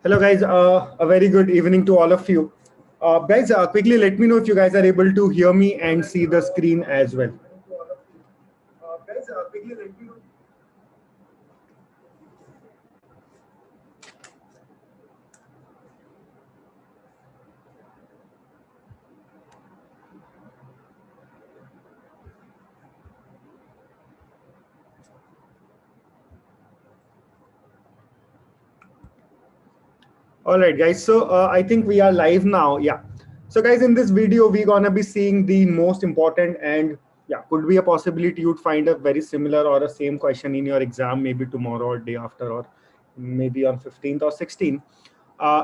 Hello, guys. A very good evening to all of you. Guys, quickly let me know if you guys are able to hear me and see the screen as well. All right, guys. So I think we are live now. Yeah. So, guys, in this video, we're gonna be seeing the most important and yeah, could be a possibility you'd find a very similar or a same question in your exam, maybe tomorrow or day after, or maybe on 15th or 16th.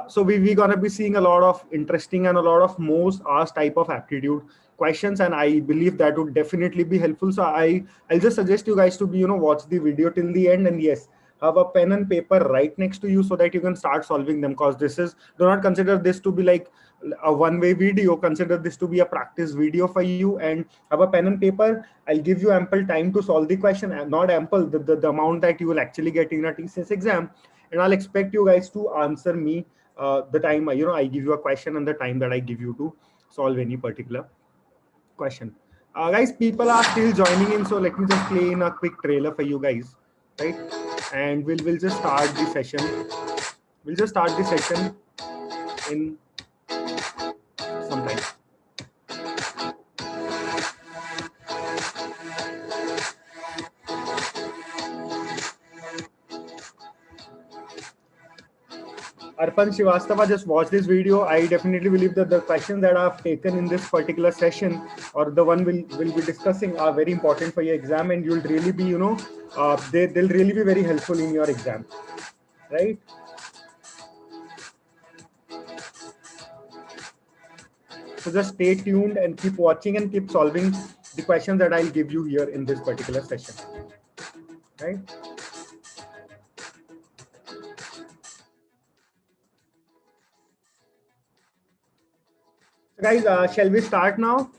So we're gonna be seeing a lot of interesting and a lot of most asked type of aptitude questions, and I believe that would definitely be helpful. So I'll just suggest you guys to be watch the video till the end, and yes, have a pen and paper right next to you so that you can start solving them. Because this is, do not consider this to be like a one-way video. Consider this to be a practice video for you, and have a pen and paper. I'll give you ample time to solve the question, and not ample, the amount that you will actually get in a TCS exam, and I'll expect you guys to answer me the time I give you a question and the time that I give you to solve any particular question. Guys, people are still joining in, so let me just play in a quick trailer for you guys, right? And we'll just start the session. We'll just start the session in some time. Arpan Srivastava, just watch this video. I definitely believe that the questions that I've taken in this particular session, or the one we'll be discussing, are very important for your exam, and you'll really be, they'll really be very helpful in your exam, right? So just stay tuned and keep watching and keep solving the questions that I'll give you here in this particular session, right? So guys, shall we start now?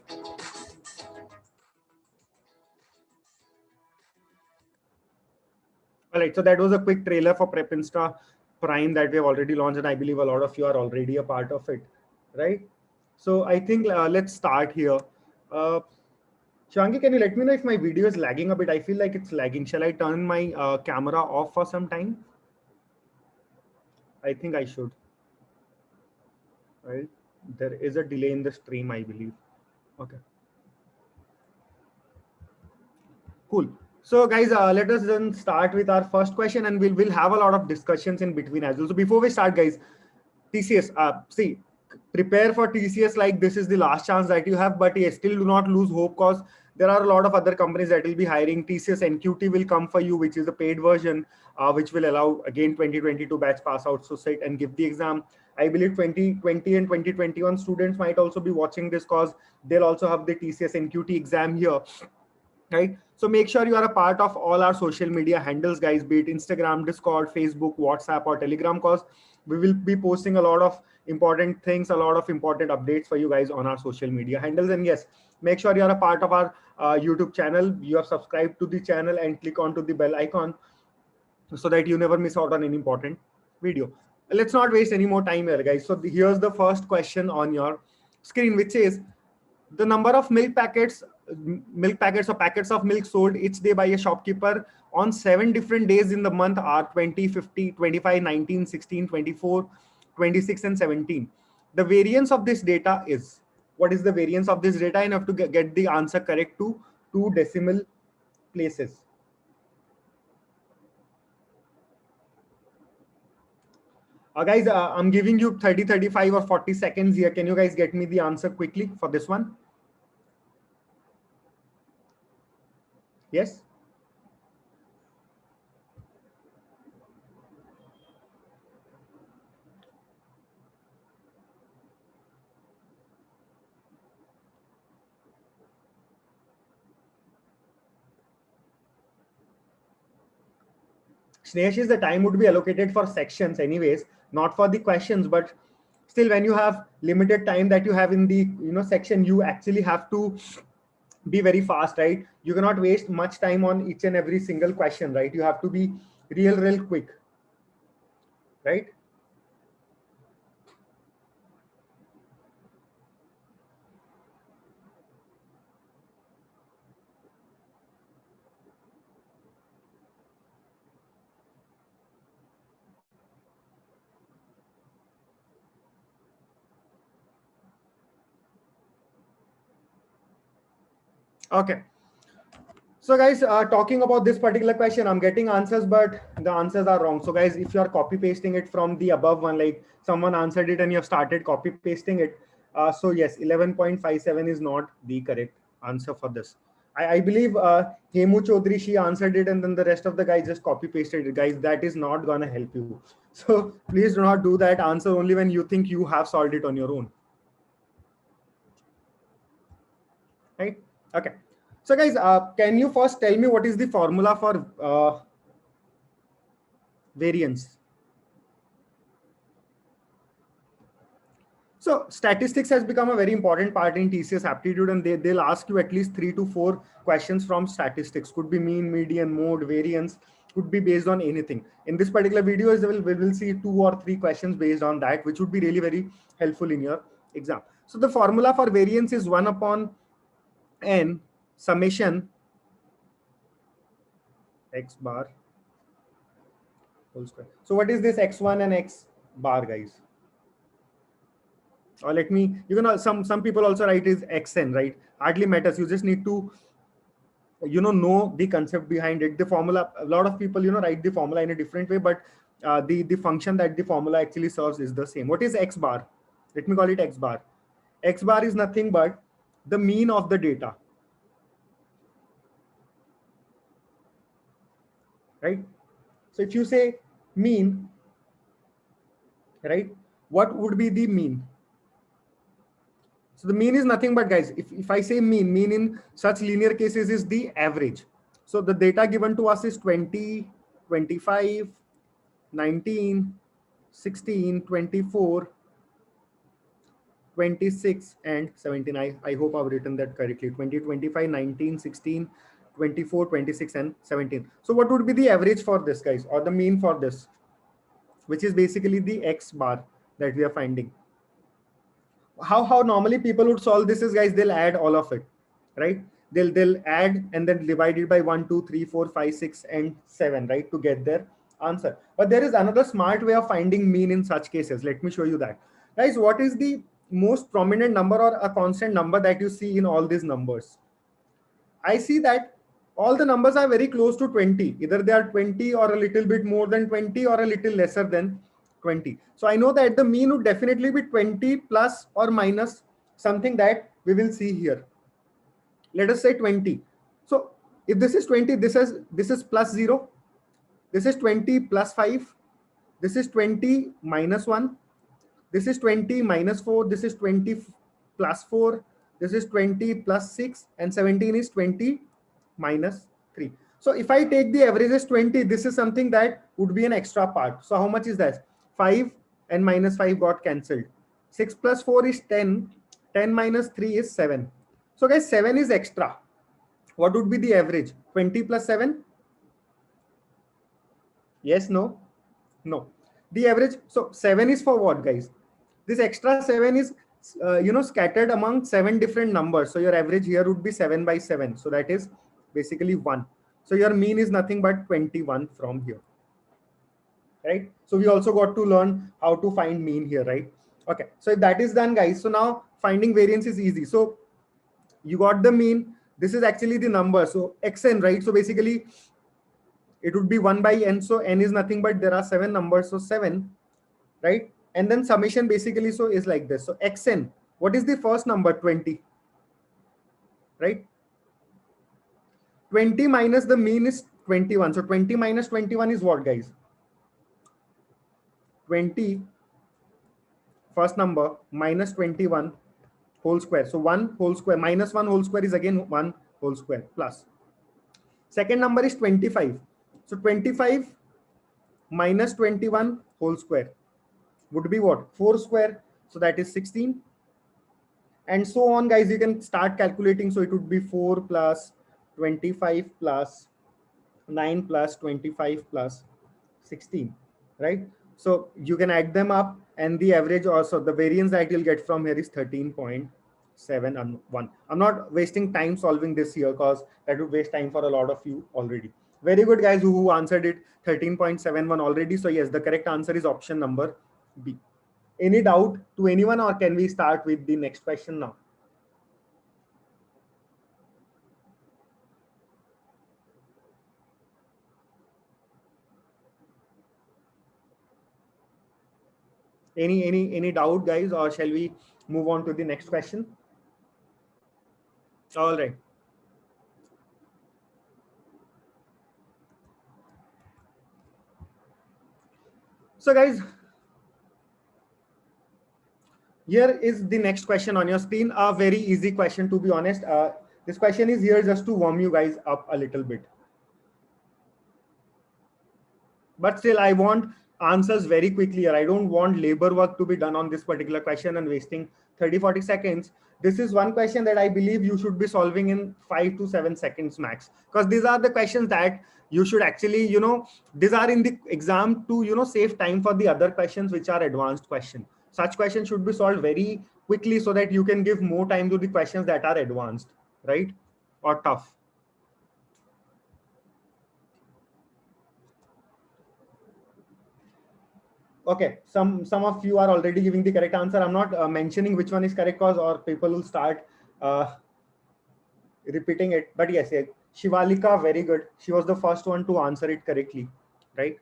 All right, so that was a quick trailer for Prep Insta Prime that we have already launched, and I believe a lot of you are already a part of it, right? So I think let's start here. Shivangi, can you let me know if my video is lagging a bit? I feel like it's lagging. Shall I turn my camera off for some time? I think I should, right? There is a delay in the stream, I believe. Okay. Cool. So guys, let us then start with our first question, and we'll have a lot of discussions in between as well. So before we start, guys, TCS, see, prepare for TCS like this is the last chance that you have, but yes, still do not lose hope, because there are a lot of other companies that will be hiring. TCS NQT will come for you, which is the paid version, which will allow again 2022 batch pass out, so sit and give the exam. I believe 2020 and 2021 students might also be watching this, because they'll also have the TCS NQT exam here, right? So make sure you are a part of all our social media handles, guys, be it Instagram, Discord, Facebook, WhatsApp, or Telegram, because we will be posting a lot of important things, a lot of important updates for you guys on our social media handles. And yes, make sure you are a part of our YouTube channel. You have subscribed to the channel and click onto the bell icon so that you never miss out on any important video. Let's not waste any more time here, guys. So here's the first question on your screen, which says, the number of milk packets or packets of milk sold each day by a shopkeeper on 7 different days in the month are 20, 50, 25, 19, 16, 24, 26, and 17. The variance of this data is, what is the variance of this data? And you have to get the answer correct to 2 decimal places. Guys, I'm giving you 30, 35 or 40 seconds here. Can you guys get me the answer quickly for this one? Yes? Snehash, the time would be allocated for sections anyways, not for the questions, but still when you have limited time that you have in the section, you actually have to be very fast, right? You cannot waste much time on each and every single question, right? You have to be real quick, right? Okay. So guys, talking about this particular question, I'm getting answers, but the answers are wrong. So guys, if you are copy pasting it from the above one, like someone answered it and you have started copy pasting it, so yes, 11.57 is not the correct answer for this. I believe Hemu Chaudhary, she answered it, and then the rest of the guys just copy pasted it. Guys, that is not gonna help you. So please do not do that. Answer only when you think you have solved it on your own. Right? Okay. So guys, can you first tell me what is the formula for variance? So statistics has become a very important part in TCS aptitude, and they'll ask you at least 3 to 4 questions from statistics. Could be mean, median, mode, variance, could be based on anything. In this particular video, we will see 2 or 3 questions based on that, which would be really very helpful in your exam. So the formula for variance is 1 upon n summation x bar whole square. So what is this x1 and x bar, guys? Or let me, you can, some people also write is xn, right? Hardly matters. You just need to know the concept behind it. The formula, a lot of people write the formula in a different way, but the function that the formula actually serves is the same. What is x bar? Let me call it x bar. X bar is nothing but the mean of the data, right? So if you say mean, right, what would be the mean? So the mean is nothing but, guys, if I say mean in such linear cases is the average. So the data given to us is 20, 25, 19, 16, 24, 26, and 17. I hope I've written that correctly. 20, 25, 19, 16, 24, 26, and 17. So what would be the average for this, guys, or the mean for this, which is basically the x bar that we are finding? How normally people would solve this is, guys, they'll add all of it, right? They'll add and then divide it by 1, 2, 3, 4, 5, 6, and 7, right, to get their answer. But there is another smart way of finding mean in such cases. Let me show you that. Guys, what is the most prominent number or a constant number that you see in all these numbers? I see that all the numbers are very close to 20. Either they are 20 or a little bit more than 20 or a little lesser than 20. So I know that the mean would definitely be 20 plus or minus something that we will see here. Let us say 20. So if this is 20, this is plus 0. This is 20 plus 5. This is 20 minus 1. This is 20 minus 4. This is 20 plus 4. This is 20 plus 6. And 17 is 20 minus 3. So if I take the average as 20, this is something that would be an extra part. So how much is that? 5 and minus 5 got cancelled. 6 plus 4 is 10. 10 minus 3 is 7. So guys, 7 is extra. What would be the average? 20 plus 7? Yes, no? No. The average, so 7 is for what, guys? This extra 7 is scattered among 7 different numbers. So your average here would be 7 by 7. So that is basically 1. So your mean is nothing but 21 from here, right? So we also got to learn how to find mean here, right? Okay, so if that is done, guys, so now finding variance is easy. So you got the mean. This is actually the number, so xn, right? So basically it would be 1 by n. So n is nothing but there are 7 numbers, so 7, right? And then summation basically so is like this. So xn, what is the first number? 20, right? 20 minus the mean is 21. So 20 minus 21 is what, guys? 20 first number minus 21 whole square. So 1 whole square minus 1 whole square is again 1 whole square plus. Second number is 25. So 25 minus 21 whole square would be what? 4 square. So that is 16. And so on, guys. You can start calculating. So it would be 4 plus 25 plus 9 plus 25 plus 16, right? So you can add them up, and the average, also the variance that you'll get from here is 13.7 and 1. I'm not wasting time solving this here because that would waste time for a lot of you already. Very good, guys, who answered it 13.71 already. So yes, the correct answer is option number B. Any doubt to anyone, or can we start with the next question now? Any doubt, guys, or shall we move on to the next question? All right. So guys, here is the next question on your screen. A very easy question, to be honest. This question is here just to warm you guys up a little bit. But still, I want answers very quickly here. I don't want labor work to be done on this particular question and wasting 30-40 seconds. This is one question that I believe you should be solving in 5 to 7 seconds max, because these are the questions that you should actually, these are in the exam to, save time for the other questions which are advanced question. Such questions should be solved very quickly so that you can give more time to the questions that are advanced, right? Or tough. Okay, some of you are already giving the correct answer. I'm not mentioning which one is correct, cause or people will start repeating it. But yes, Shivalika, very good. She was the first one to answer it correctly, right?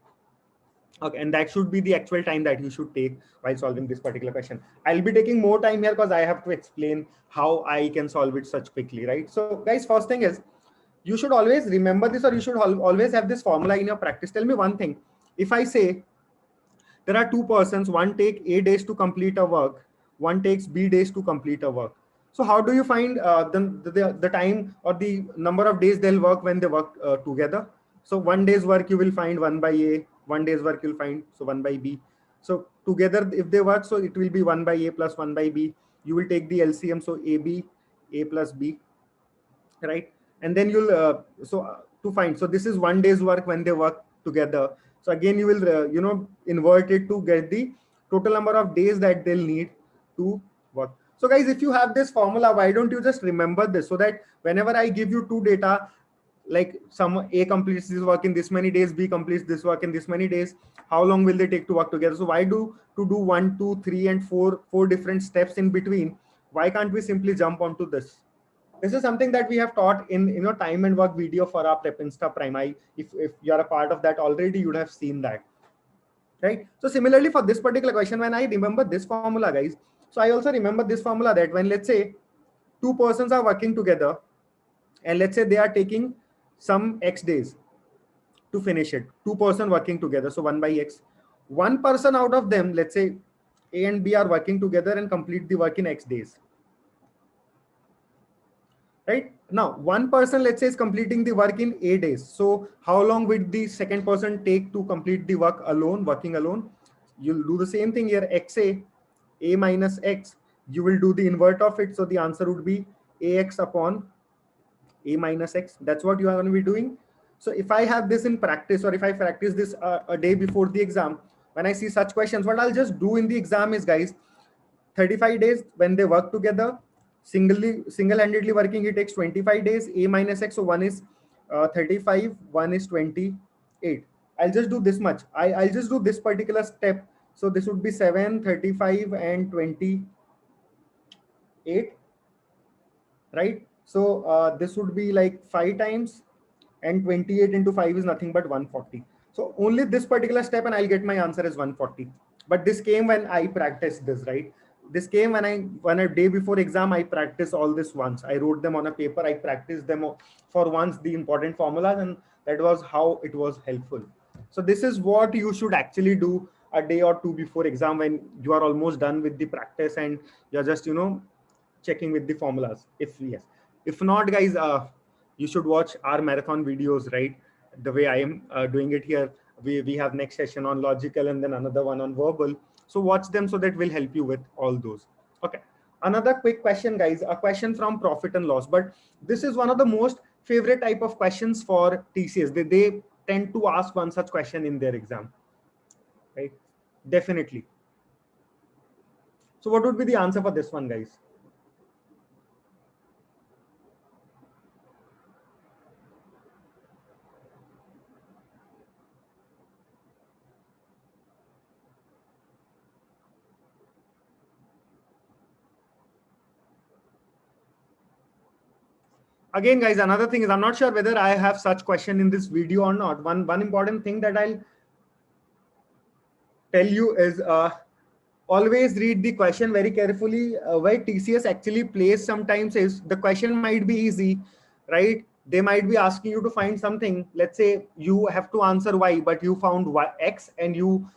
Okay, and that should be the actual time that you should take while solving this particular question. I'll be taking more time here because I have to explain how I can solve it such quickly, right? So guys, first thing is, you should always remember this, or you should always have this formula in your practice. Tell me one thing. If I say there are two persons, one take A days to complete a work, one takes B days to complete a work. So how do you find the time or the number of days they'll work when they work together? So 1 day's work you will find 1 by A, 1 day's work you'll find so 1 by B. So together if they work, so it will be 1 by A plus 1 by B. You will take the LCM, so AB, A plus B, right? And then you'll to find, so this is 1 day's work when they work together. So again you will invert it to get the total number of days that they'll need to work. So guys, if you have this formula, why don't you just remember this, so that whenever I give you two data, like some A completes this work in this many days, B completes this work in this many days, how long will they take to work together? So why do 1, 2, 3 and 4 different steps in between? Why can't we simply jump onto this? This is something that we have taught in time and work video for our Prep Insta Prime. If you're a part of that already, you'd have seen that, right? So similarly for this particular question, when I remember this formula, guys, so I also remember this formula that when, let's say, two persons are working together, and let's say they are taking some X days to finish it, two-person working together, so 1 by X. One person out of them, let's say A and B, are working together and complete the work in X days. Right now, one person, let's say, is completing the work in A days. So how long would the second person take to complete the work alone, working alone? You'll do the same thing here, XA, A minus X. You will do the invert of it. So the answer would be AX upon A minus X. That's what you are going to be doing. So if I have this in practice, or if I practice this a day before the exam, when I see such questions, what I'll just do in the exam is, guys, 35 days when they work together, single-handedly working, it takes 25 days, A minus X. So one is 35, one is 28. I'll just do this much. I'll just do this particular step. So this would be 7, 35 and 28, right? So this would be like 5 times, and 28 into 5 is nothing but 140. So only this particular step and I'll get my answer as 140. But this came when I practiced this, right? This came when a day before exam, I practiced all this once. I wrote them on a paper. I practiced them for once, the important formulas, and that was how it was helpful. So this is what you should actually do a day or two before exam, when you are almost done with the practice and you're just, checking with the formulas. If yes, if not, guys, you should watch our marathon videos, right? The way I am doing it here. We have next session on logical and then another one on verbal. So watch them, so that will help you with all those. Okay. Another quick question, guys, a question from profit and loss, but this is one of the most favorite type of questions for TCS. They tend to ask one such question in their exam, right? Definitely. So what would be the answer for this one, guys? Again, guys, another thing is, I'm not sure whether I have such question in this video or not. One important thing that I'll tell you is always read the question very carefully. Where TCS actually plays sometimes is the question might be easy, right? They might be asking you to find something. Let's say you have to answer Y, but you found Y, X, and you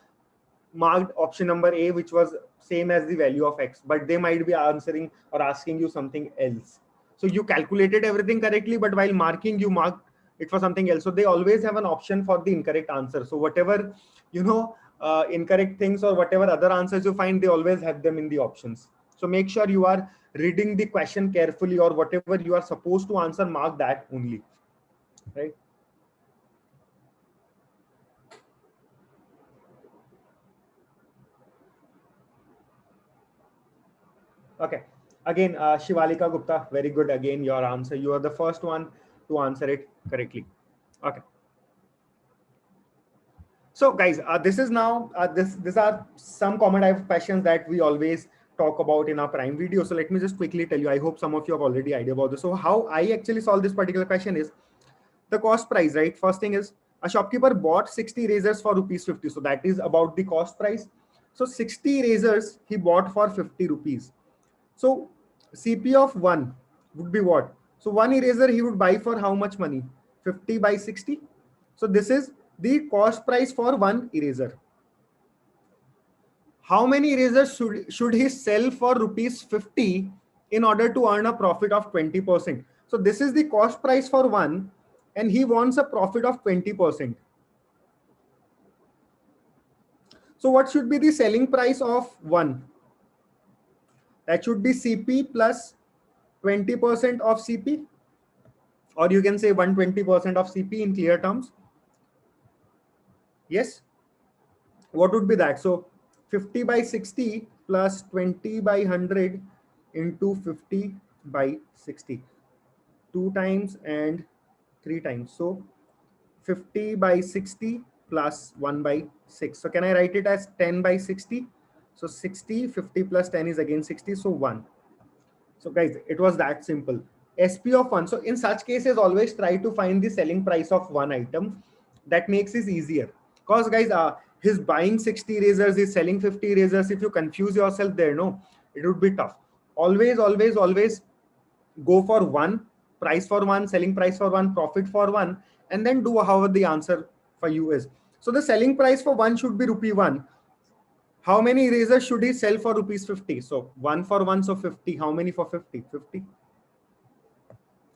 marked option number A, which was same as the value of X, but they might be answering or asking you something else. So you calculated everything correctly, but while marking, you marked it for something else. So they always have an option for the incorrect answer. So whatever, incorrect things or whatever other answers you find, they always have them in the options. So make sure you are reading the question carefully, or whatever you are supposed to answer, mark that only, right? Okay. Again, Shivalika Gupta, very good. Again, your answer. You are the first one to answer it correctly. Okay. So, guys, this is now these are some common type of questions that we always talk about in our prime video. So let me just quickly tell you. I hope some of you have already idea about this. So how I actually solve this particular question is the cost price, right? First thing is a shopkeeper bought 60 razors for rupees 50. So that is about the cost price. So 60 razors he bought for 50 rupees. So CP of 1 would be what? So one eraser he would buy for how much money? 50 by 60. So this is the cost price for one eraser. How many erasers should he sell for rupees 50 in order to earn a profit of 20%? So this is the cost price for one, and he wants a profit of 20%. So what should be the selling price of one? That should be CP plus 20% of CP, or you can say 120% of CP in clear terms. Yes. What would be that? So 50 by 60 plus 20 by 100 into 50 by 60. 2 times and 3 times. So 50 by 60 plus 1 by 6. So can I write it as 10 by 60? So 60, 50 plus 10 is again 60. So 1. So guys, it was that simple. SP of 1. So in such cases, always try to find the selling price of one item. That makes it easier. Because guys, he's buying 60 razors, he's selling 50 razors. If you confuse yourself there, no, it would be tough. Always, always, always go for one, price for one, selling price for one, profit for one, and then do however the answer for you is. So the selling price for one should be rupee 1. How many erasers should he sell for rupees 50? So 1 for 1, so 50. How many for 50? 50.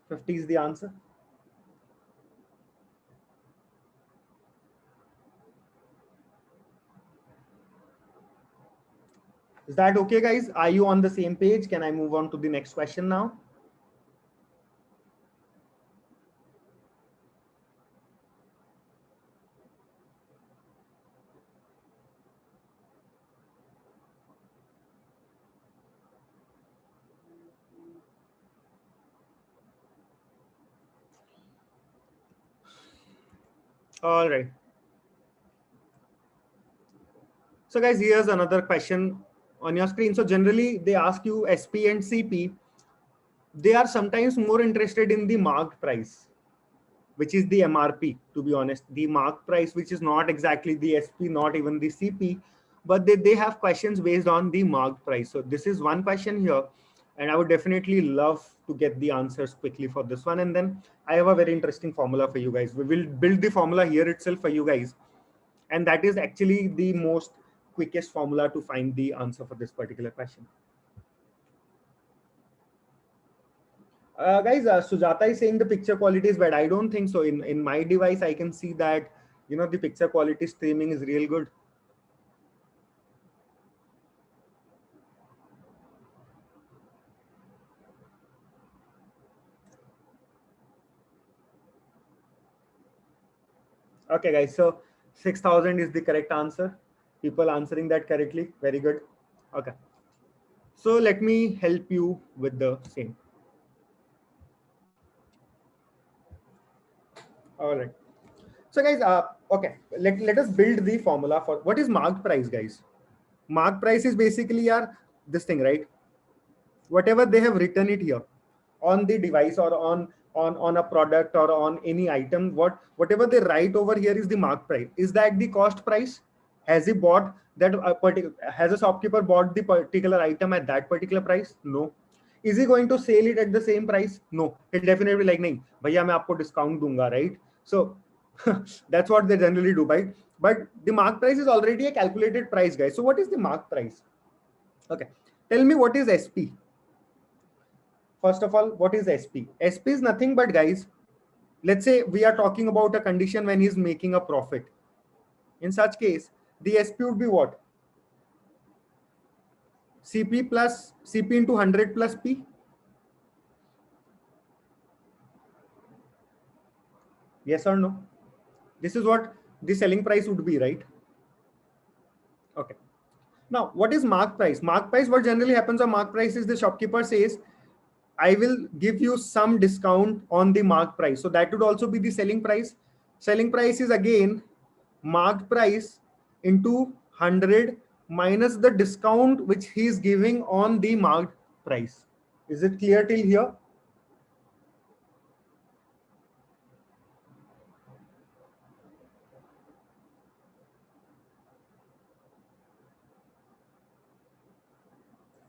50 is the answer. Is that okay, guys? Are you on the same page? Can I move on to the next question now? All right. So guys, here's another question on your screen. So generally they ask you SP and CP. They are sometimes more interested in the marked price, which is the MRP, to be honest. The mark price, which is not exactly the SP, not even the CP, but they have questions based on the marked price. So this is one question here, and I would definitely love to get the answers quickly for this one. And then I have a very interesting formula for you guys. We will build the formula here itself for you guys. And that is actually the most quickest formula to find the answer for this particular question. Guys, Sujata is saying the picture quality is bad. I don't think so. In my device, I can see that the picture quality streaming is real good. Okay, guys. So 6,000 is the correct answer. People answering that correctly. Very good. Okay. So let me help you with the same. All right. So guys, okay, let us build the formula for what is marked price, guys. Marked price is basically this thing, right? Whatever they have written it here on the device or on a product or on any item, whatever they write over here is the mark price. Is that the cost price? Has he bought that has a shopkeeper bought the particular item at that particular price? No. Is he going to sell it at the same price? No. He'll definitely be like, nahi, bhaiya main aapko discount dunga, right? So that's what they generally do, right? But the mark price is already a calculated price, guys. So what is the mark price? Okay. Tell me what is SP. First of all, what is SP? SP is nothing but, guys, let's say we are talking about a condition when he's making a profit. In such case, the SP would be what? CP plus CP into 100 plus P. Yes or no? This is what the selling price would be, right? Okay. Now, what is mark price? Mark price, what generally happens on mark price is the shopkeeper says, I will give you some discount on the mark price. So that would also be the selling price. Selling price is again marked price into 100 minus the discount which he is giving on the marked price. Is it clear till here?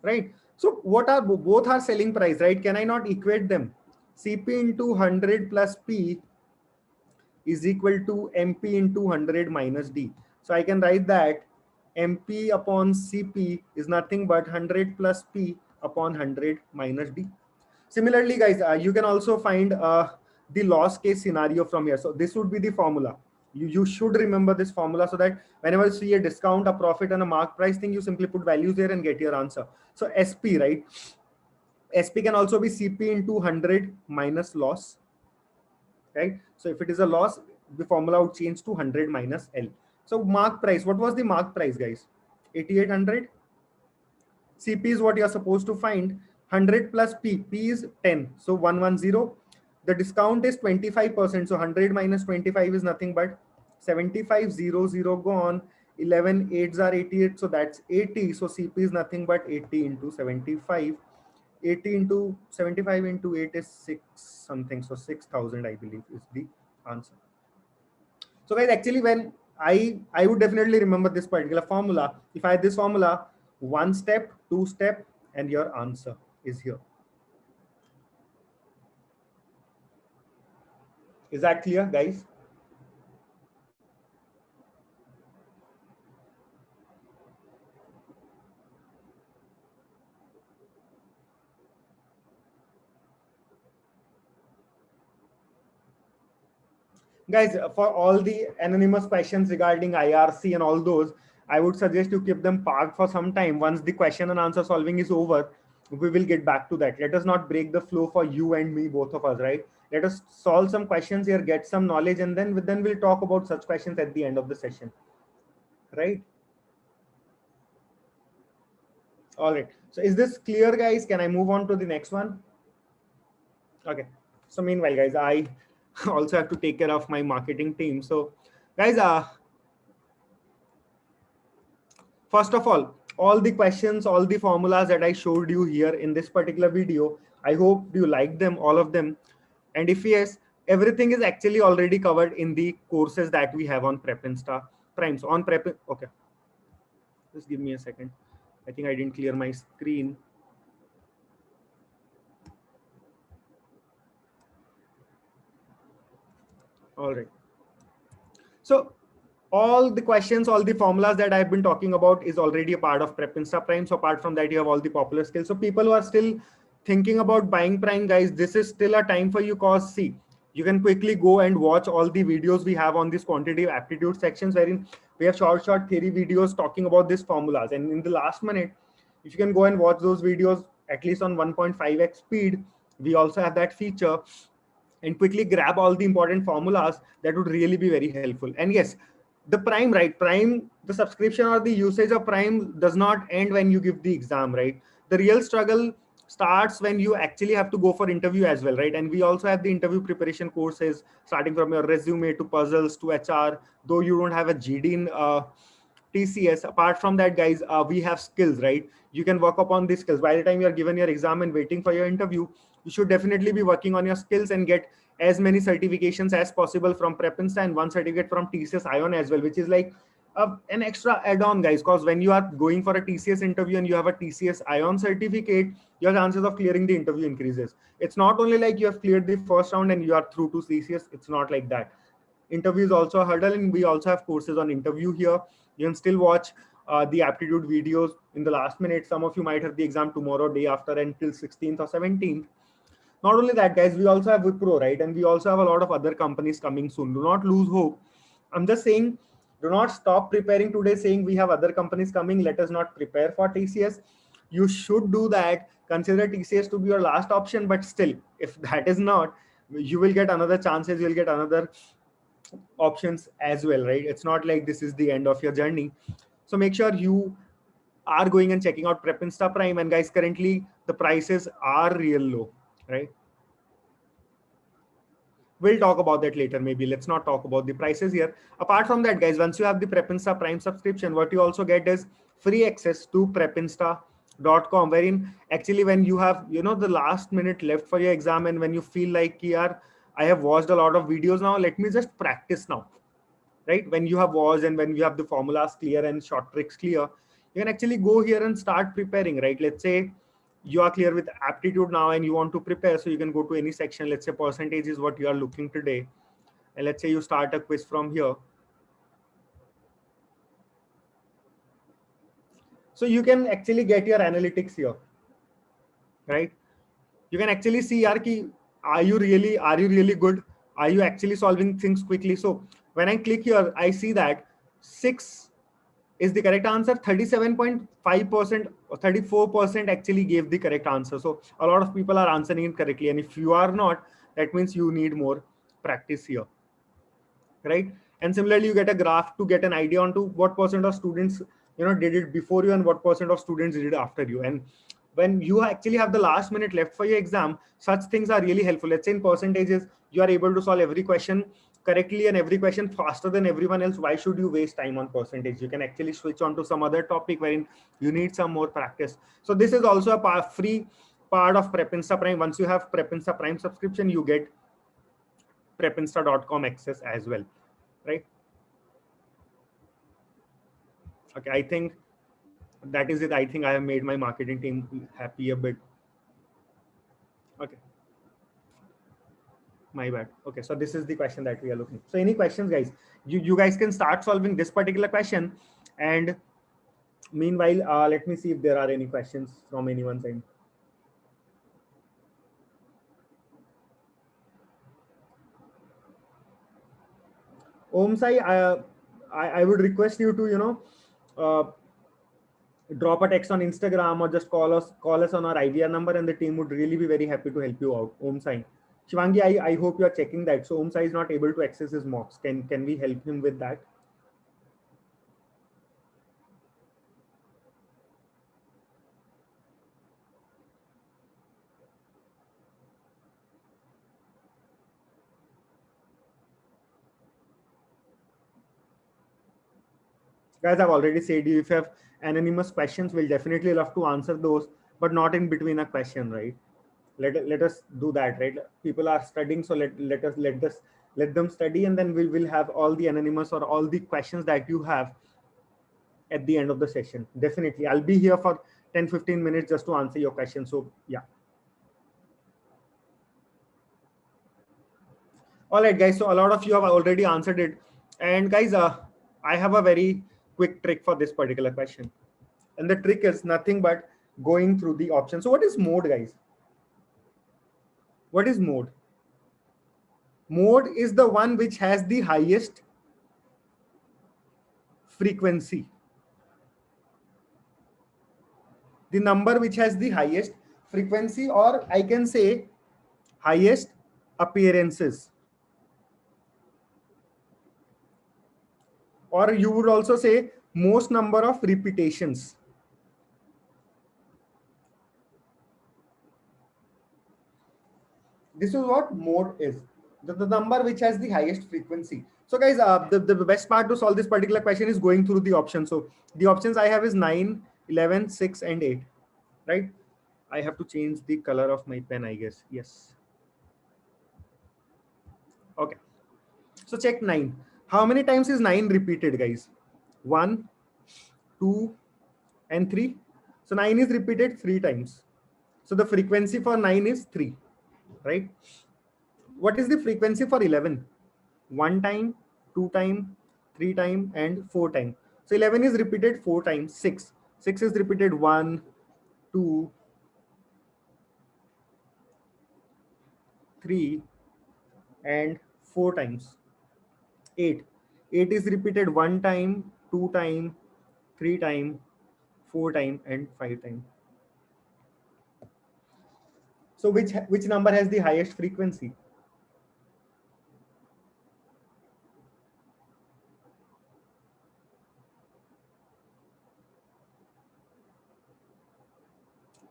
Right? So what are both are selling price, right? Can I not equate them? CP into 100 plus P is equal to MP into 100 minus D. So I can write that MP upon CP is nothing but 100 plus P upon 100 minus D. Similarly, guys, you can also find the loss case scenario from here. So this would be the formula. You should remember this formula so that whenever you see a discount, a profit, and a mark price thing, you simply put values there and get your answer. So SP, right? SP can also be CP into 100 minus loss, right? So if it is a loss, the formula would change to 100 minus L. So mark price, what was the mark price, guys? 8800. CP is what you're supposed to find. 100 plus P. P is 10. So 110. The discount is 25%. So 100 minus 25 is nothing but 7500 gone. 11 8s are 88. So that's 80. So CP is nothing but 80 into 75. 80 into 75 into 8 is 6 something. So 6000, I believe, is the answer. So guys, actually, when I would definitely remember this particular formula. If I had this formula, one step, two step, and your answer is here. Is that clear, guys? Guys, for all the anonymous questions regarding IRC and all those, I would suggest you keep them parked for some time. Once the question and answer solving is over, we will get back to that. Let us not break the flow for you and me, both of us, right? Let us solve some questions here, get some knowledge, and then we'll talk about such questions at the end of the session, right? All right. So is this clear, guys? Can I move on to the next one? Okay. So meanwhile, guys, I also have to take care of my marketing team. So guys, first of all the questions, all the formulas that I showed you here in this particular video, I hope you like them, all of them. And if yes, everything is actually already covered in the courses that we have on Prep Insta Prime. So on Prep, okay. Just give me a second. I think I didn't clear my screen. All right. So all the questions, all the formulas that I've been talking about is already a part of Prep Insta Prime. So apart from that, you have all the popular skills. So people who are still thinking about buying Prime, guys, this is still a time for you, cause see, you can quickly go and watch all the videos we have on this quantitative aptitude sections, wherein we have short theory videos talking about these formulas. And in the last minute, if you can go and watch those videos at least on 1.5x speed, we also have that feature, and quickly grab all the important formulas. That would really be very helpful. And yes, the Prime, right? Prime, the subscription or the usage of Prime does not end when you give the exam, right? The real struggle starts when you actually have to go for interview as well, right? And we also have the interview preparation courses, starting from your resume to puzzles to HR. Though you don't have a GD in TCS, apart from that, guys, we have skills, right? You can work upon these skills. By the time you're given your exam and waiting for your interview, you should definitely be working on your skills and get as many certifications as possible from Prep Insta, and one certificate from TCS Ion as well, which is like an extra add-on, guys, because when you are going for a TCS interview and you have a TCS Ion certificate, your chances of clearing the interview increases. It's not only like you have cleared the first round and you are through to TCS. It's not like that. Interview is also a hurdle, and we also have courses on interview here. You can still watch the aptitude videos in the last minute. Some of you might have the exam tomorrow, day after, until 16th or 17th. Not only that, guys, we also have Wipro, right? And we also have a lot of other companies coming soon. Do not lose hope. I'm just saying, do not stop preparing today saying we have other companies coming. Let us not prepare for TCS. You should do that. Consider TCS to be your last option, but still, if that is not, you will get another chances. You'll get another options as well, right? It's not like this is the end of your journey. So make sure you are going and checking out Prep Insta Prime. And guys, currently the prices are real low, right? We'll talk about that later. Maybe let's not talk about the prices here. Apart from that, guys, once you have the Prep Insta Prime subscription, what you also get is free access to prepinsta.com, wherein actually when you have, the last minute left for your exam, and when you feel like, yeah, I have watched a lot of videos now, let me just practice now, right? When you have watched and when you have the formulas clear and short tricks clear, you can actually go here and start preparing, right? Let's say you are clear with aptitude now and you want to prepare, so you can go to any section. Let's say percentage is what you are looking today, and let's say you start a quiz from here. So you can actually get your analytics here, right? You can actually see, are you really good? Are you actually solving things quickly? So when I click here, I see that 6 is the correct answer. 37.5% or 34% actually gave the correct answer. So a lot of people are answering it correctly. And if you are not, that means you need more practice here, right? And similarly, you get a graph to get an idea onto what percent of students did it before you and what percent of students did it after you. And when you actually have the last minute left for your exam, such things are really helpful. Let's say in percentages, you are able to solve every question correctly and every question faster than everyone else. Why should you waste time on percentage? You can actually switch on to some other topic wherein you need some more practice. So this is also a free part of Prep Insta Prime. Once you have Prep Insta Prime subscription, you get prepinsta.com access as well, right? Okay, I think that is it. I think I have made my marketing team happy a bit. Okay, my bad. Okay, so this is the question that we are looking. So any questions, guys? You guys can start solving this particular question, and meanwhile, let me see if there are any questions from anyone's side. Om Sai, I would request you to uh, drop a text on Instagram or just call us on our IVR number, and the team would really be very happy to help you out. Om Sai. Shivangi, I hope you are checking that. So Om Sai is not able to access his mocks. Can we help him with that? Guys, I've already said you, if you have anonymous questions, we'll definitely love to answer those, but not in between a question, right? Let us do that, right? People are studying, so let them study, and then we'll have all the anonymous or all the questions that you have at the end of the session. Definitely, I'll be here for 10-15 minutes just to answer your question. So yeah. All right, guys. So a lot of you have already answered it, and guys, I have a very quick trick for this particular question, and the trick is nothing but going through the options. So what is mode, guys? What is mode? Mode is the one which has the highest frequency, the number which has the highest frequency, or I can say highest appearances, or you would also say most number of repetitions. This is what mode is, the number which has the highest frequency. So guys, the best part to solve this particular question is going through the options. So the options I have is 9, 11, 6, and 8, right? I have to change the color of my pen, I guess. Yes. Okay. So check 9. How many times is 9 repeated, guys? 1, 2, and 3. So 9 is repeated 3 times. So the frequency for 9 is 3, right? What is the frequency for 11? 1 time, 2 time, 3 time, and 4 time. So 11 is repeated 4 times. 6 is repeated 1, 2, 3, and 4 times. 8 is repeated 1 time, 2 time, 3 time, 4 time, and 5 time. So which number has the highest frequency?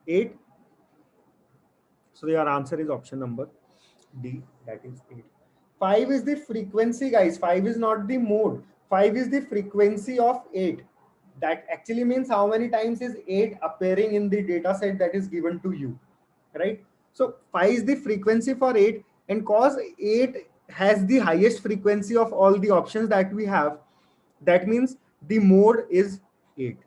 8. So your answer is option number D, that is 8. 5 is the frequency, guys. 5 is not the mode. 5 is the frequency of 8. That actually means how many times is 8 appearing in the data set that is given to you, right? So 5 is the frequency for 8, and cause 8 has the highest frequency of all the options that we have, that means the mode is 8,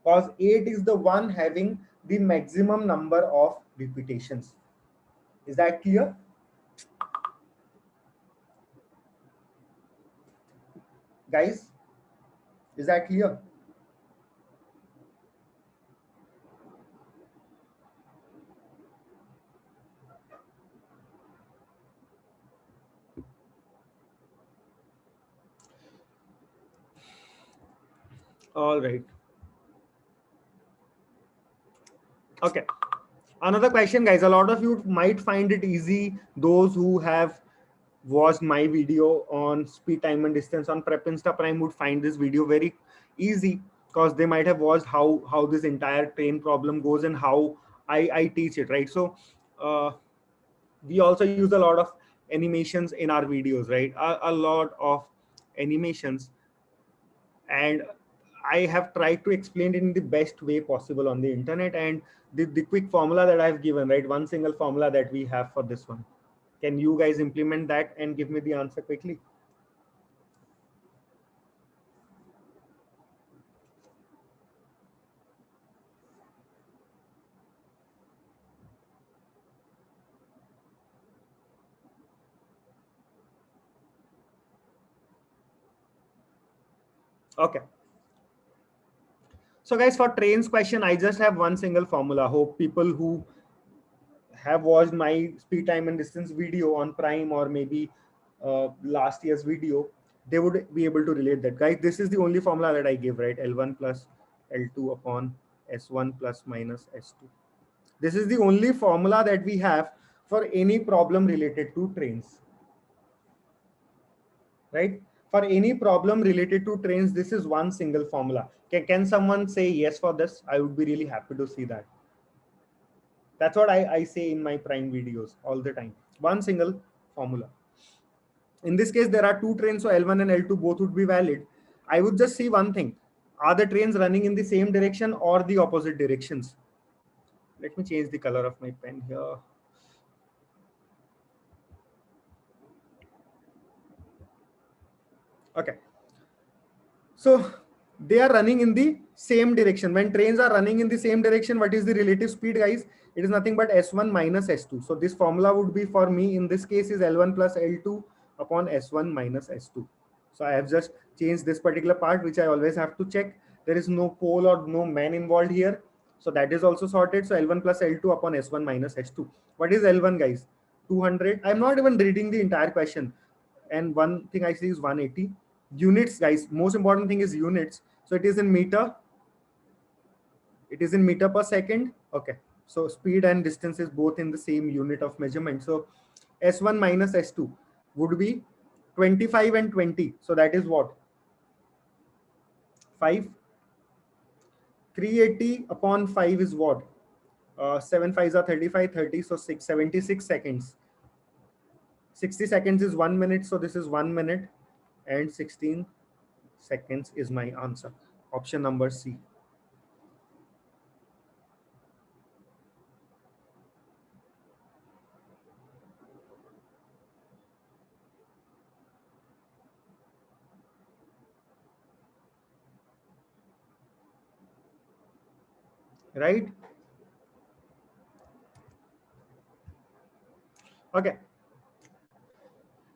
cause 8 is the one having the maximum number of repetitions. Is that clear? Guys, is that clear? All right. Okay. Another question, guys. A lot of you might find it easy. Those who have watched my video on speed, time, and distance on Prep Insta Prime would find this video very easy, because they might have watched how this entire train problem goes and how I teach it, right? So we also use a lot of animations in our videos, right? A lot of animations, and I have tried to explain it in the best way possible on the internet, and the quick formula that I've given, right? One single formula that we have for this one. Can you guys implement that and give me the answer quickly? Okay. So guys, for trains question, I just have one single formula. Hope people who have watched my speed, time, and distance video on Prime, or maybe last year's video, they would be able to relate that. Guys, this is the only formula that I give, right? L1 plus L2 upon S1 plus minus S2. This is the only formula that we have for any problem related to trains, right? For any problem related to trains, this is one single formula. Can someone say yes for this? I would be really happy to see that. That's what I say in my Prime videos all the time. One single formula. In this case, there are two trains, so L1 and L2 both would be valid. I would just see one thing. Are the trains running in the same direction or the opposite directions? Let me change the color of my pen here. Okay. So they are running in the same direction. When trains are running in the same direction, what is the relative speed, guys? It is nothing but S1 minus S2. So this formula would be, for me in this case, is L1 plus L2 upon S1 minus S2. So I have just changed this particular part, which I always have to check. There is no pole or no man involved here. So that is also sorted. So L1 plus L2 upon S1 minus S2. What is L1, guys? 200. I'm not even reading the entire question. And one thing I see is 180. Units, guys, most important thing is units. So it is in meter. It is in meter per second. Okay. So speed and distance is both in the same unit of measurement. So S1 minus S2 would be 25 and 20. So that is what? 5. 380 upon 5 is what? 7 5s are 35, 30. So 76 seconds. 60 seconds is 1 minute. So this is 1 minute and 16 seconds is my answer. Option number C. right? Okay.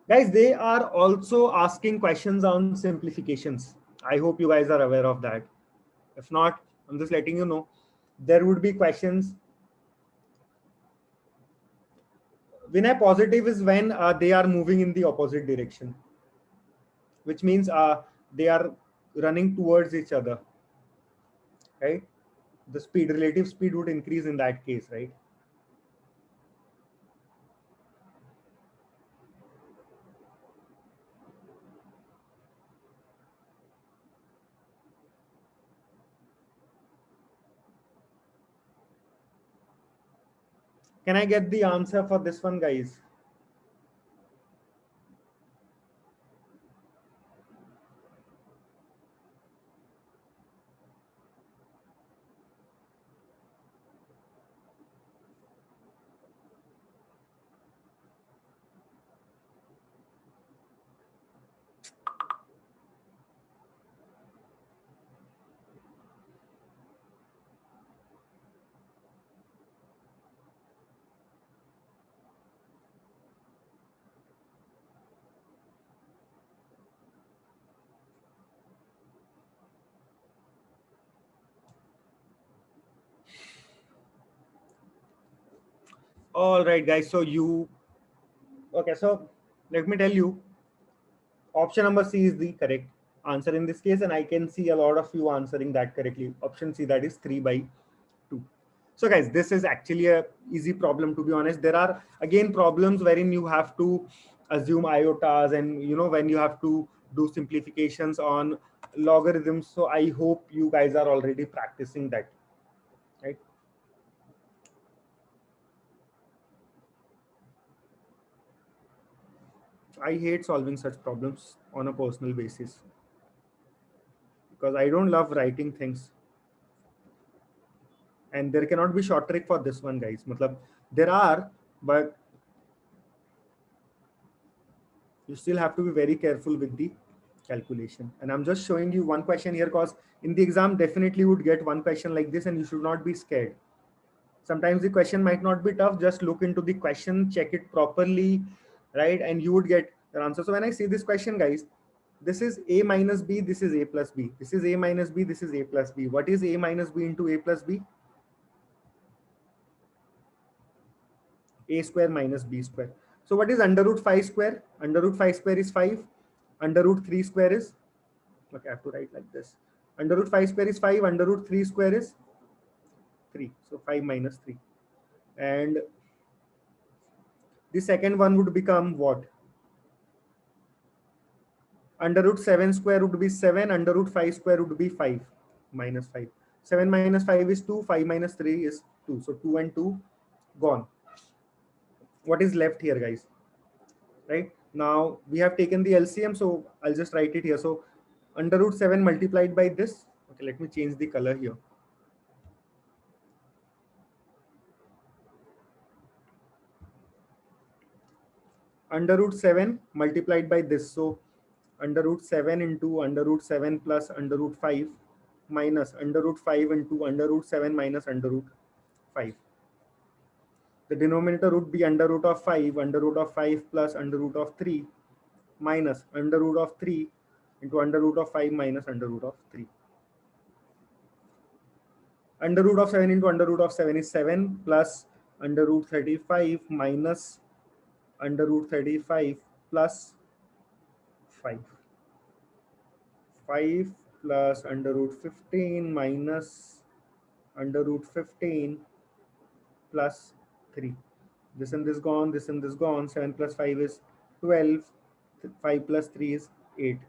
Guys, they are also asking questions on simplifications. I hope you guys are aware of that. If not, I'm just letting you know. There would be questions. Vinay, positive is when they are moving in the opposite direction, which means they are running towards each other, right? The speed, relative speed would increase in that case, right? Can I get the answer for this one, guys? All right, guys. So you, okay, so let me tell you, option number C is the correct answer in this case, and I can see a lot of you answering that correctly. Option C, that is 3 by 2. So guys, this is actually a easy problem, to be honest. There are again problems wherein you have to assume iotas, and when you have to do simplifications on logarithms. So I hope you guys are already practicing that, right? I hate solving such problems on a personal basis because I don't love writing things. And there cannot be short trick for this one, guys. Matlab, there are, but you still have to be very careful with the calculation. And I'm just showing you one question here because in the exam definitely would get one question like this, and you should not be scared. Sometimes the question might not be tough. Just look into the question, check it properly, right? And you would get the answer. So when I see this question, guys, this is a minus b, this is a plus b, this is a minus b, this is a plus b. What is a minus b into a plus b? A square minus b square. So what is under root 5 square? Under root 5 square is 5. Under root 3 square is, okay, I have to write like this. Under root 5 square is 5. Under root 3 square is 3. So 5 minus 3. And the second one would become what? Under root 7 square would be 7. Under root 5 square would be 5 minus 5. 7 minus 5 is 2. 5 minus 3 is 2. So 2 and 2 gone. What is left here, guys? Right? Now we have taken the LCM. So I'll just write it here. So under root 7 multiplied by this. Okay, let me change the color here. Under root 7 multiplied by this. So under root 7 into under root 7 plus under root 5 minus under root 5 into under root 7 minus under root 5. The denominator would be under root of 5, under root of 5 plus under root of 3 minus under root of 3 into under root of 5 minus under root of 3. Under root of 7 into under root of 7 is 7 plus under root 35 minus under root 35 plus 5. 5 plus under root 15 minus under root 15 plus 3. This and this gone, this and this gone. 7 plus 5 is 12. 5 plus 3 is 8.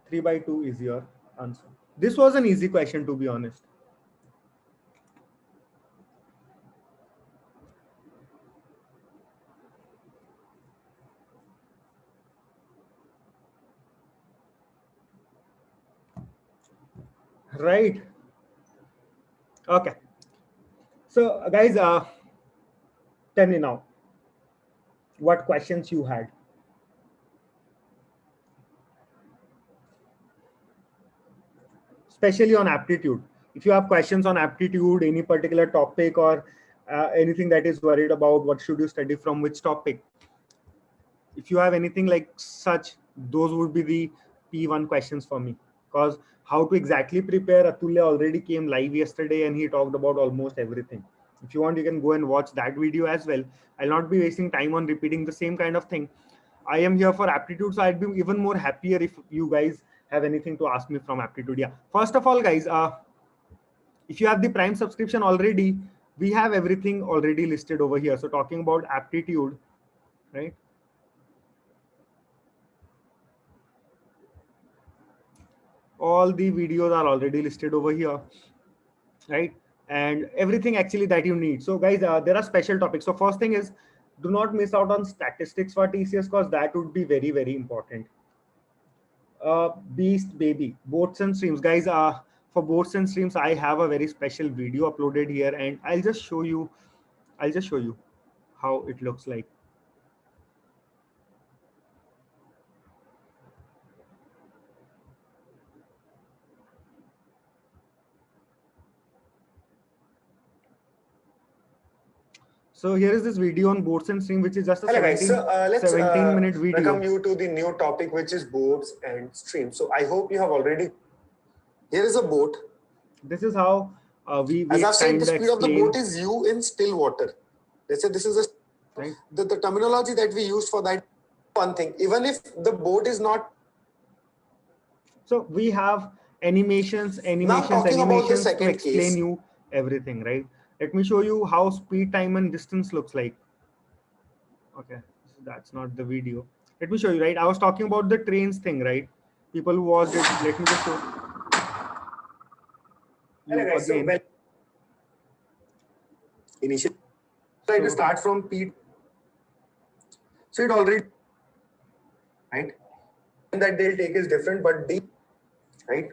3 by 2 is your answer. This was an easy question, to be honest. Right. Okay. So, guys, tell me now what questions you had. especially on aptitude. If you have questions on aptitude, any particular topic, or anything that is worried about, what should you study from which topic? If you have anything like such, those would be the P1 questions for me. Because how to exactly prepare, Atulya already came live yesterday and he talked about almost everything. If you want, you can go and watch that video as well. I'll not be wasting time on repeating the same kind of thing. I am here for aptitude, so I'd be even more happier if you guys have anything to ask me from aptitude. Yeah. First of all, guys, if you have the Prime subscription already, we have everything already listed over here. So talking about aptitude, right? All the videos are already listed over here, right? And everything actually that you need. So guys, there are special topics. So first thing is, do not miss out on statistics for TCS, because that would be very, very important. Beast baby, boats and streams, guys. For boats and streams, I have a very special video uploaded here, and I'll just show you how it looks like. So here is this video on boats and stream, which is just a 17-minute video. Welcome you to the new topic, which is boats and stream. So I hope you have already. Here is a boat. This is how we. As I've said, the speed of the boat is u in still water. Let's say this is a right. The terminology that we use for that. One thing, even if the boat is not. So we have animations to explain you everything, right? Let me show you how speed, time, and distance looks like. Okay, so that's not the video. Let me show you, right? I was talking about the trains thing, right? People who watched it, let me just show you again. Initially, try to start from P. So it already, right? And that they'll take is different, but the, right?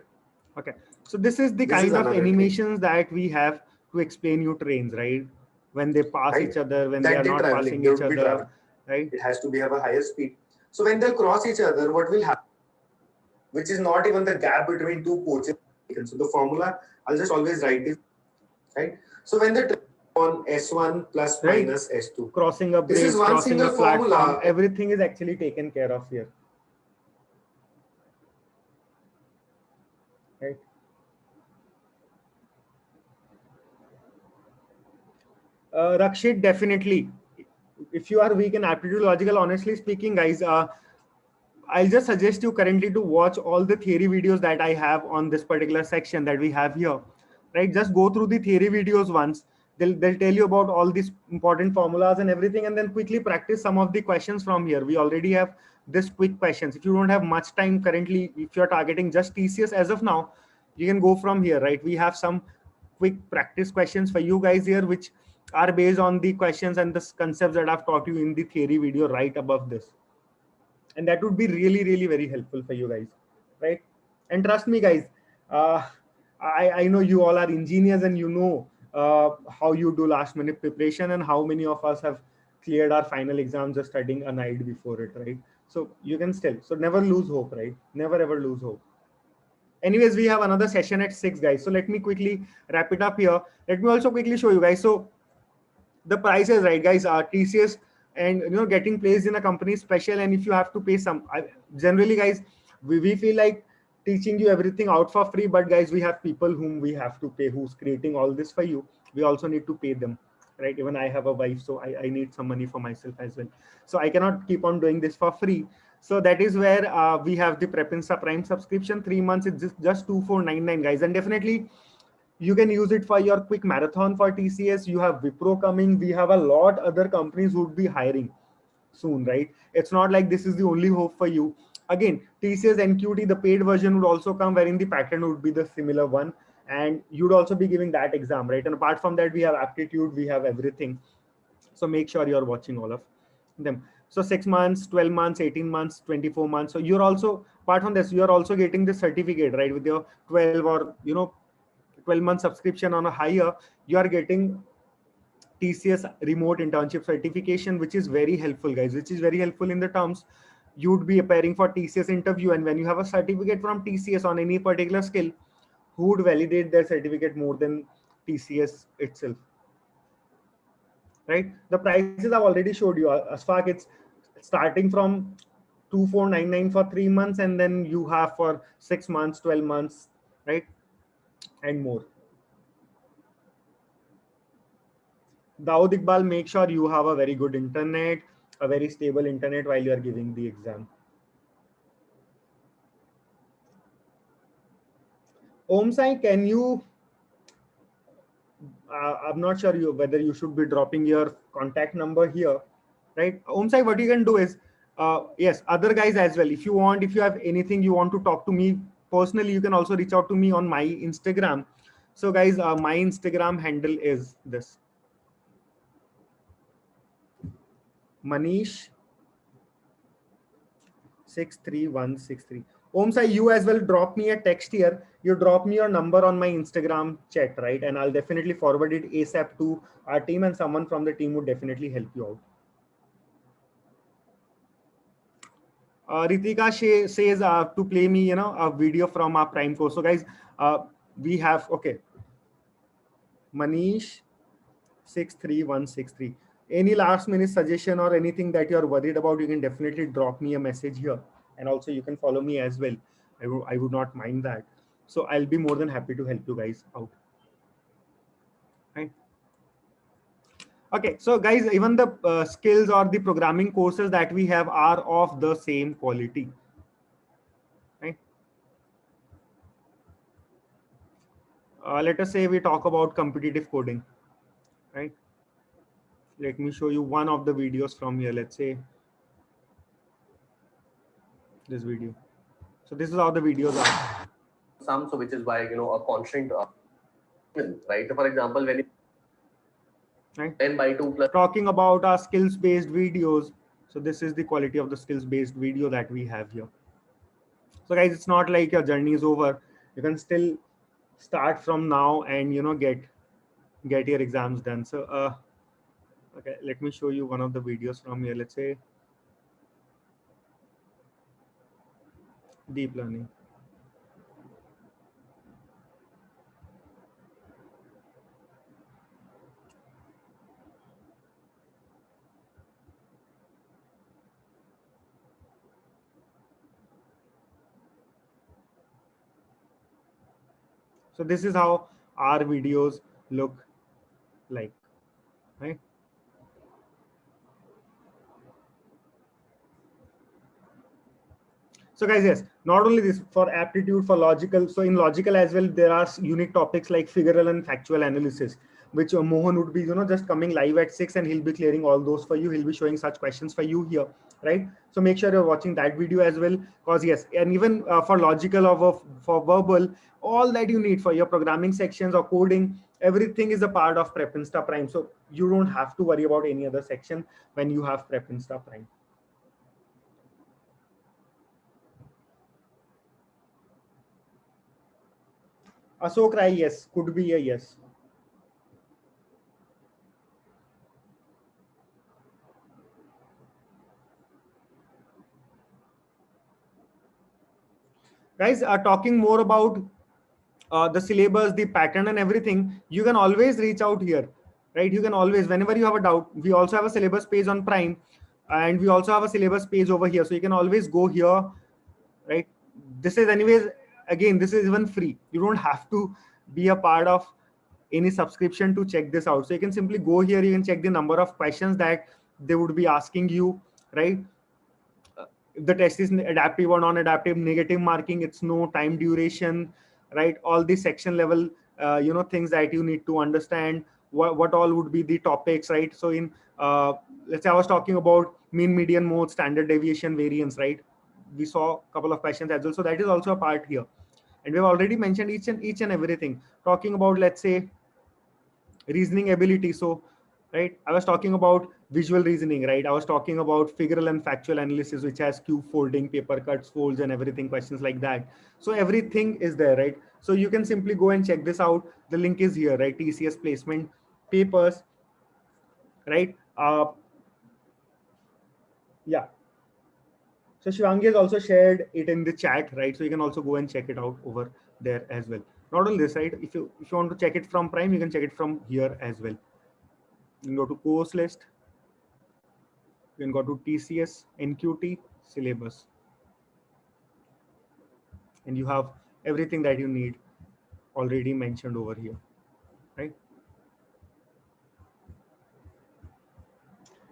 Okay, so this is the kind of animations that we have to explain you trains, right? When they pass each other, when they are not passing each other, right? It has to be have a higher speed. So when they'll cross each other, what will happen? Which is not even the gap between two coaches. So the formula, I'll just always write this, right? So when the on S1 plus minus S2. Crossing a bridge, crossing a platform, everything is actually taken care of here. Right? Rakshit, definitely. If you are weak in aptitude logical, honestly speaking, guys, I'll just suggest you currently to watch all the theory videos that I have on this particular section that we have here, right? Just go through the theory videos once. They'll tell you about all these important formulas and everything, and then quickly practice some of the questions from here. We already have this quick questions. If you don't have much time currently, if you're targeting just TCS as of now, you can go from here, right? We have some quick practice questions for you guys here, which are based on the questions and the concepts that I've taught you in the theory video right above this. And that would be really, really very helpful for you guys, right? And trust me, guys, I know you all are engineers and you know how you do last minute preparation and how many of us have cleared our final exams just studying a night before it, right? So you can still, so never lose hope, right? Never ever lose hope. Anyways, we have another session at 6, guys. So let me quickly wrap it up here. Let me also quickly show you guys. So the prices, right, guys, are TCS and getting placed in a company special, and if you have to pay some, generally guys, we feel like teaching you everything out for free, but guys, we have people whom we have to pay, who's creating all this for you. We also need to pay them, right? Even I have a wife, so I need some money for myself as well, so I cannot keep on doing this for free. So that is where we have the Prepinsa Prime subscription. 3 months, it's just 2499, guys, and definitely you can use it for your quick marathon for TCS. You have Wipro coming. We have a lot other companies who would be hiring soon, right? It's not like this is the only hope for you. Again, TCS NQT, the paid version would also come, wherein the pattern would be the similar one, and you'd also be giving that exam, right? And apart from that, we have aptitude, we have everything. So make sure you're watching all of them. So 6 months, 12 months, 18 months, 24 months. So you're also, apart from this, you're also getting the certificate, right? With your 12 or 12-month subscription on a higher, you are getting TCS remote internship certification, which is very helpful, guys, which is very helpful in the terms you'd be appearing for TCS interview. And when you have a certificate from TCS on any particular skill, who would validate their certificate more than TCS itself, right? The prices I've already showed you. Asfaq, it's starting from 2499 for 3 months, and then you have for 6 months, 12 months, right, and more. Daud Iqbal, make sure you have a very good internet, a very stable internet while you are giving the exam. Om Sai, can you? I'm not sure whether you should be dropping your contact number here, right? Om Sai, what you can do is, yes, other guys as well. If you want, if you have anything you want to talk to me personally, you can also reach out to me on my Instagram. So, guys, my Instagram handle is this: Manish 63163. Om Sai, you as well drop me a text here. You drop me your number on my Instagram chat, right? And I'll definitely forward it ASAP to our team, and someone from the team would definitely help you out. Ritika says to play me, a video from our Prime course. So, guys, we have, okay, Manish 63163. Any last minute suggestion or anything that you're worried about, you can definitely drop me a message here. And also, you can follow me as well. I would not mind that. So, I'll be more than happy to help you guys out. Right. Okay, so guys, even the skills or the programming courses that we have are of the same quality. Right. Let us say we talk about competitive coding, right? Let me show you one of the videos from here. Let's say this video. So this is how the videos are. Some, so which is why a constant, right? So for example, when you Right. 10 by 2 plus Talking about our skills-based videos. So this is the quality of the skills-based video that we have here. So guys, it's not like your journey is over. You can still start from now and get your exams done. So okay, let me show you one of the videos from here. Let's say deep learning. So this is how our videos look like, right? So guys, yes, not only this, for aptitude, for logical. So in logical as well, there are unique topics like figural and factual analysis, which Mohan would be, just coming live at 6, and he'll be clearing all those for you. He'll be showing such questions for you here, right? So make sure you're watching that video as well, because yes, and even for logical or for verbal, all that you need for your programming sections or coding, everything is a part of Prep Insta Prime. So you don't have to worry about any other section when you have Prep Insta Prime. Ashok Rai, yes, could be a yes. Guys are talking more about the syllabus, the pattern and everything. You can always reach out here, right? You can always, whenever you have a doubt, we also have a syllabus page on Prime, and we also have a syllabus page over here. So you can always go here, right? This is anyways, again, this is even free. You don't have to be a part of any subscription to check this out. So you can simply go here, you can check the number of questions that they would be asking you, right? If the test is adaptive or non-adaptive, negative marking, it's no time duration, right? All the section level things that you need to understand, what all would be the topics, right? So in let's say I was talking about mean, median, mode, standard deviation, variance, right? We saw a couple of questions as well, so that is also a part here. And we've already mentioned each and everything, talking about, let's say, reasoning ability. So right, I was talking about visual reasoning, right? I was talking about figural and factual analysis, which has cube folding, paper cuts, folds and everything, questions like that. So everything is there, right? So you can simply go and check this out. The link is here, right? TCS placement papers, right? Yeah. So Shivangi has also shared it in the chat, right? So you can also go and check it out over there as well. Not on this side. If you want to check it from Prime, you can check it from here as well. You can go to course list. You can go to TCS NQT syllabus, and you have everything that you need already mentioned over here, right?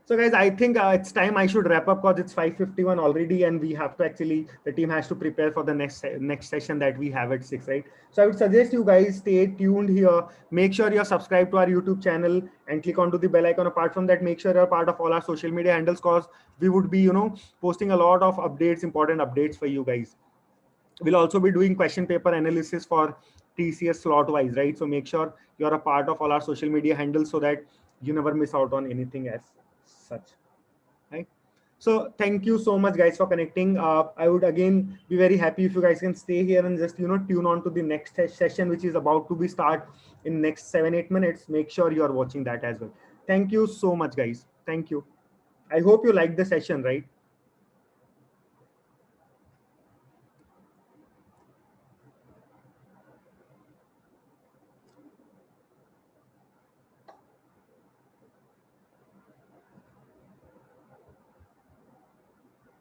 So guys, I think it's time I should wrap up because it's 5:51 already, and we have to actually, the team has to prepare for the next session that we have at 6, right? So I would suggest you guys stay tuned here. Make sure you're subscribed to our YouTube channel and click onto the bell icon. Apart from that, make sure you're part of all our social media handles because we would be, posting a lot of updates, important updates for you guys. We'll also be doing question paper analysis for TCS slot wise, right? So make sure you're a part of all our social media handles so that you never miss out on anything as such, right? So thank you so much guys for connecting. I would again be very happy if you guys can stay here and just tune on to the next session, which is about to be start in next 7-8 minutes. Make sure you are watching that as well. Thank you so much guys. Thank you. I hope you liked the session, right?